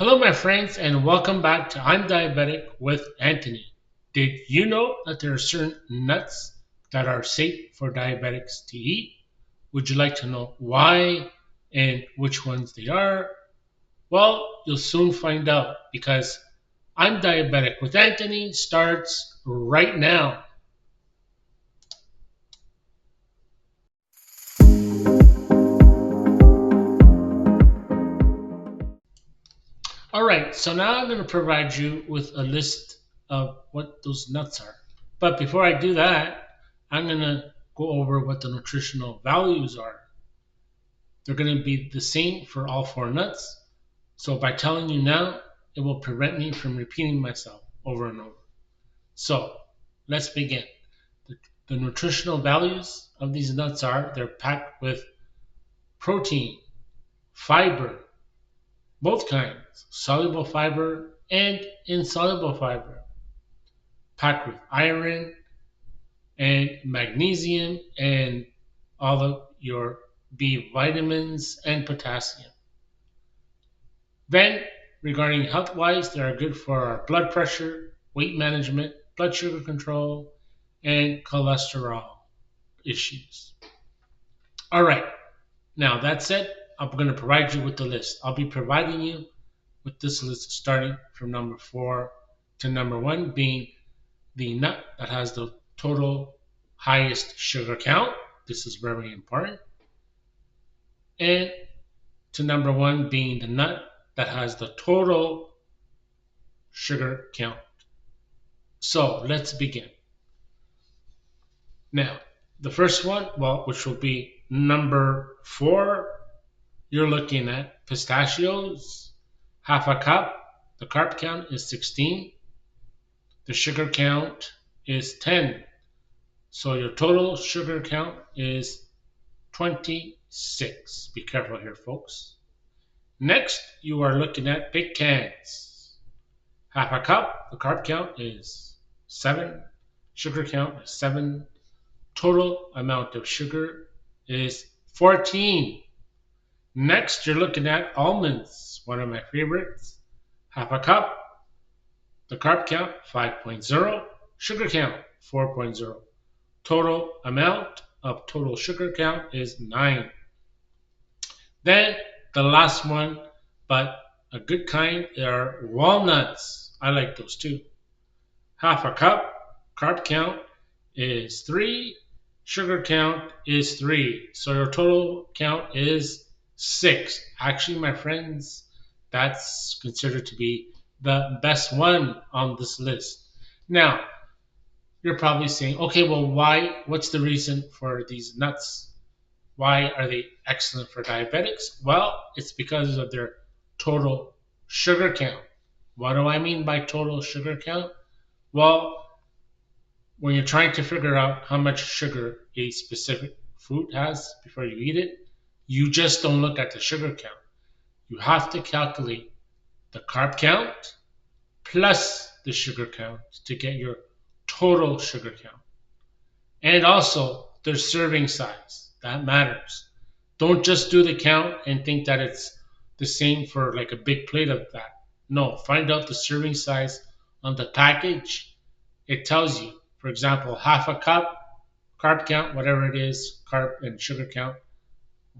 Hello, my friends, and welcome back to I'm Diabetic with Anthony. Did you know that there are certain nuts that are safe for diabetics to eat? Would you like to know why and which ones they are? Well, you'll soon find out because I'm Diabetic with Anthony starts right now. All right, so now I'm going to provide you with a list of what those nuts are. But before I do that, I'm going to go over what the nutritional values are. They're going to be the same for all four nuts. So by telling you now, it will prevent me from repeating myself over and over. So let's begin. The nutritional values of these nuts are they're packed with protein, fiber, both kinds, soluble fiber and insoluble fiber, packed with iron and magnesium and all of your B vitamins and potassium. Then, regarding health wise, they are good for our blood pressure, weight management, blood sugar control, and cholesterol issues. All right, now that said, I'm going to provide you with the list. I'll be providing you with this list starting from number 4 to number 1, being the nut that has the total highest sugar count. This is very important. And to number 1 being the nut that has the total sugar count. So let's begin. Now, the first one, well, which will be number 4, you're looking at pistachios, half a cup. The carb count is 16. The sugar count is 10. So your total sugar count is 26. Be careful here, folks. Next, you are looking at pecans. Half a cup, the carb count is 7. Sugar count is 7. Total amount of sugar is 14. Next, you're looking at almonds, one of my favorites. Half a cup, the carb count 5.0, sugar count 4.0. Total amount of total sugar count is 9. Then the last one, but a good kind, are walnuts. I like those too. Half a cup, carb count is 3, sugar count is 3. So your total count is 6. Actually, my friends, that's considered to be the best one on this list. Now, you're probably saying, okay, well, why? What's the reason for these nuts? Why are they excellent for diabetics? Well, it's because of their total sugar count. What do I mean by total sugar count? Well, when you're trying to figure out how much sugar a specific food has before you eat it, you just don't look at the sugar count. You have to calculate the carb count plus the sugar count to get your total sugar count. And also their serving size. That matters. Don't just do the count and think that it's the same for like a big plate of that. No, find out the serving size on the package. It tells you, for example, half a cup, carb count, whatever it is, carb and sugar count,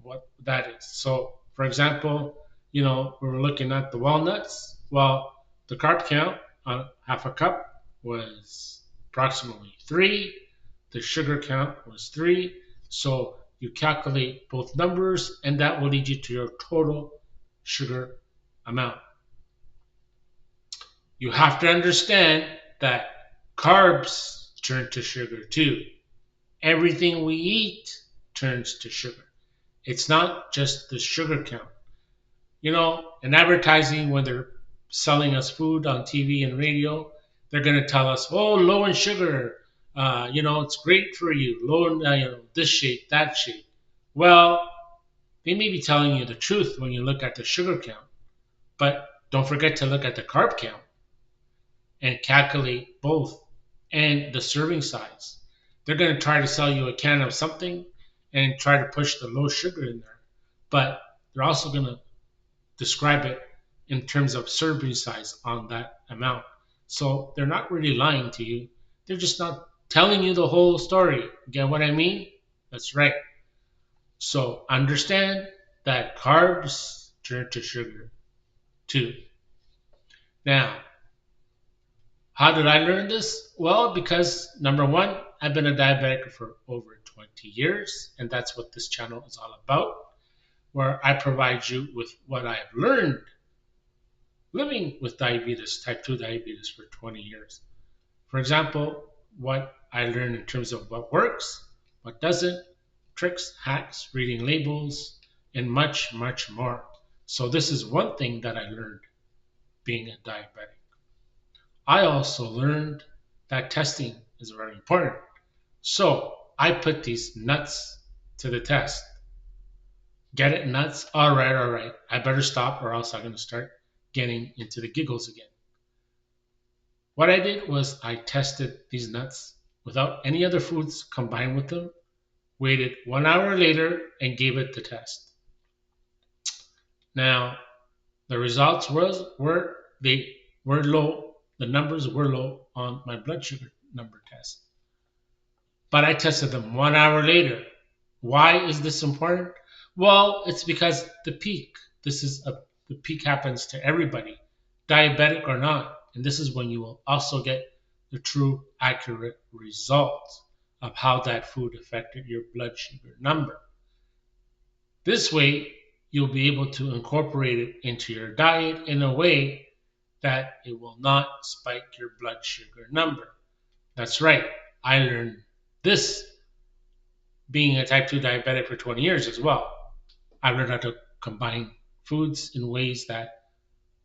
what that is. So, for example, we're looking at the walnuts. Well, the carb count on half a cup was approximately 3. The sugar count was 3. So you calculate both numbers, and that will lead you to your total sugar amount. You have to understand that carbs turn to sugar too. Everything we eat turns to sugar. It's not just the sugar count. In advertising, when they're selling us food on TV and radio, they're going to tell us, oh, low in sugar. It's great for you. Low in, this shape, that shape. Well, they may be telling you the truth when you look at the sugar count, but don't forget to look at the carb count and calculate both and the serving size. They're going to try to sell you a can of something and try to push the low sugar in there, but they're also going to describe it in terms of serving size on that amount. So they're not really lying to you. They're just not telling you the whole story. Get what I mean? That's right. So understand that carbs turn to sugar too. Now, how did I learn this? Well, because number one, I've been a diabetic for over 20 years, and that's what this channel is all about, where I provide you with what I have learned living with diabetes, type 2 diabetes, for 20 years. For example, what I learned in terms of what works, what doesn't, tricks, hacks, reading labels, and much, much more. So, this is one thing that I learned being a diabetic. I also learned that testing is very important. So, I put these nuts to the test. Get it, nuts? All right, all right. I better stop or else I'm going to start getting into the giggles again. What I did was I tested these nuts without any other foods combined with them, waited 1 hour later, and gave it the test. Now, the results were they were low. The numbers were low on my blood sugar number test. But I tested them 1 hour later. Why is this important? Well, it's because the peak. The peak happens to everybody, diabetic or not, and this is when you will also get the true accurate results of how that food affected your blood sugar number. This way, you'll be able to incorporate it into your diet in a way that it will not spike your blood sugar number. That's right. I learned this being a type 2 diabetic for 20 years as well. I learned how to combine foods in ways that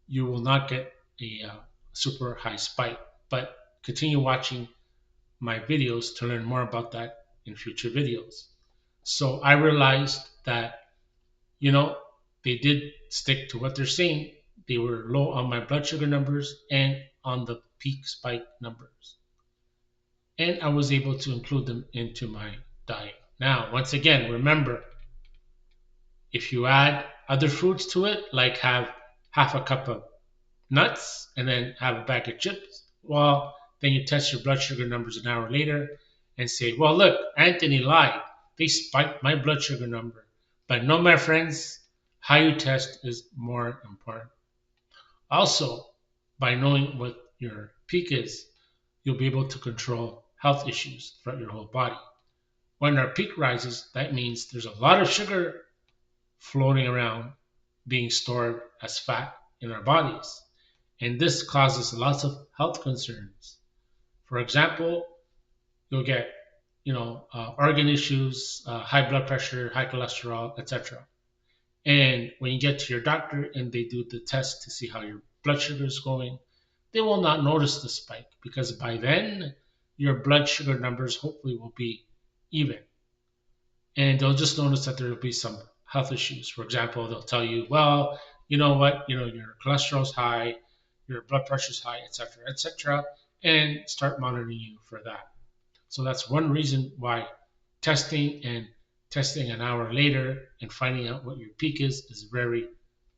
you will not get a super high spike. But continue watching my videos to learn more about that in future videos. So I realized that, you know, they did stick to what they're saying. They were low on my blood sugar numbers and on the peak spike numbers. And I was able to include them into my diet. Now, once again, remember, if you add other fruits to it, like have half a cup of nuts and then have a bag of chips, well, then you test your blood sugar numbers an hour later and say, well, look, Anthony lied. They spiked my blood sugar number. But no, my friends, how you test is more important. Also, by knowing what your peak is, you'll be able to control health issues throughout your whole body. When our peak rises, that means there's a lot of sugar floating around being stored as fat in our bodies. And this causes lots of health concerns. For example, you'll get, organ issues, high blood pressure, high cholesterol, etc. And when you get to your doctor and they do the test to see how your blood sugar is going, they will not notice the spike because by then your blood sugar numbers hopefully will be even. And they'll just notice that there will be some health issues. For example, they'll tell you, well, you know what, your cholesterol's high, your blood pressure's high, etc., etc., and start monitoring you for that. So that's one reason why testing and testing an hour later and finding out what your peak is very,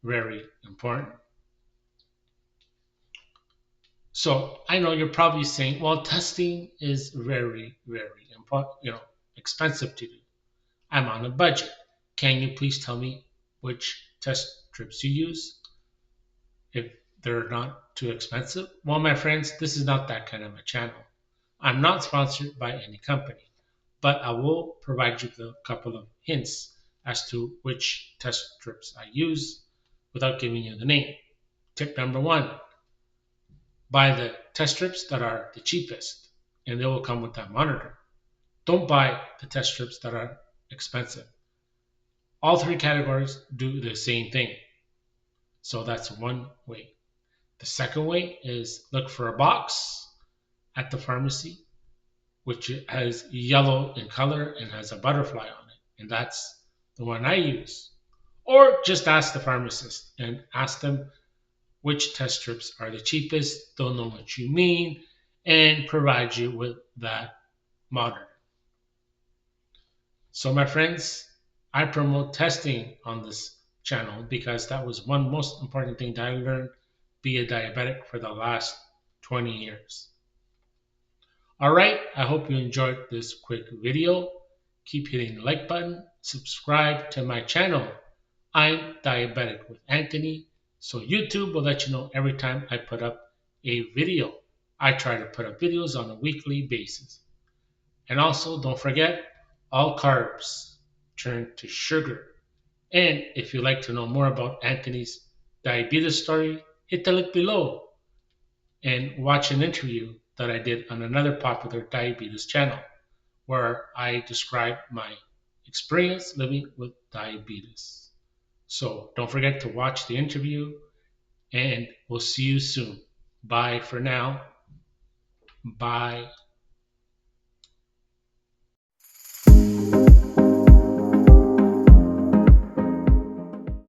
very important. So I know you're probably saying, well, testing is very, very important, expensive to do. I'm on a budget. Can you please tell me which test strips you use if they're not too expensive? Well, my friends, this is not that kind of a channel. I'm not sponsored by any company, but I will provide you with a couple of hints as to which test strips I use without giving you the name. Tip number one, buy the test strips that are the cheapest, and they will come with that monitor. Don't buy the test strips that are expensive. All three categories do the same thing. So that's one way. The second way is look for a box at the pharmacy which has yellow in color and has a butterfly on it. And that's the one I use. Or just ask the pharmacist and ask them which test strips are the cheapest. They'll know what you mean and provide you with that monitor. So, my friends, I promote testing on this channel because that was one most important thing that I learned be a diabetic for the last 20 years. All right, I hope you enjoyed this quick video. Keep hitting the like button, subscribe to my channel. I'm Diabetic with Anthony, so YouTube will let you know every time I put up a video. I try to put up videos on a weekly basis. And also, don't forget, all carbs turn to sugar. And if you'd like to know more about Anthony's diabetes story, hit the link below and watch an interview that I did on another popular diabetes channel where I describe my experience living with diabetes. So don't forget to watch the interview, and we'll see you soon. Bye for now. Bye.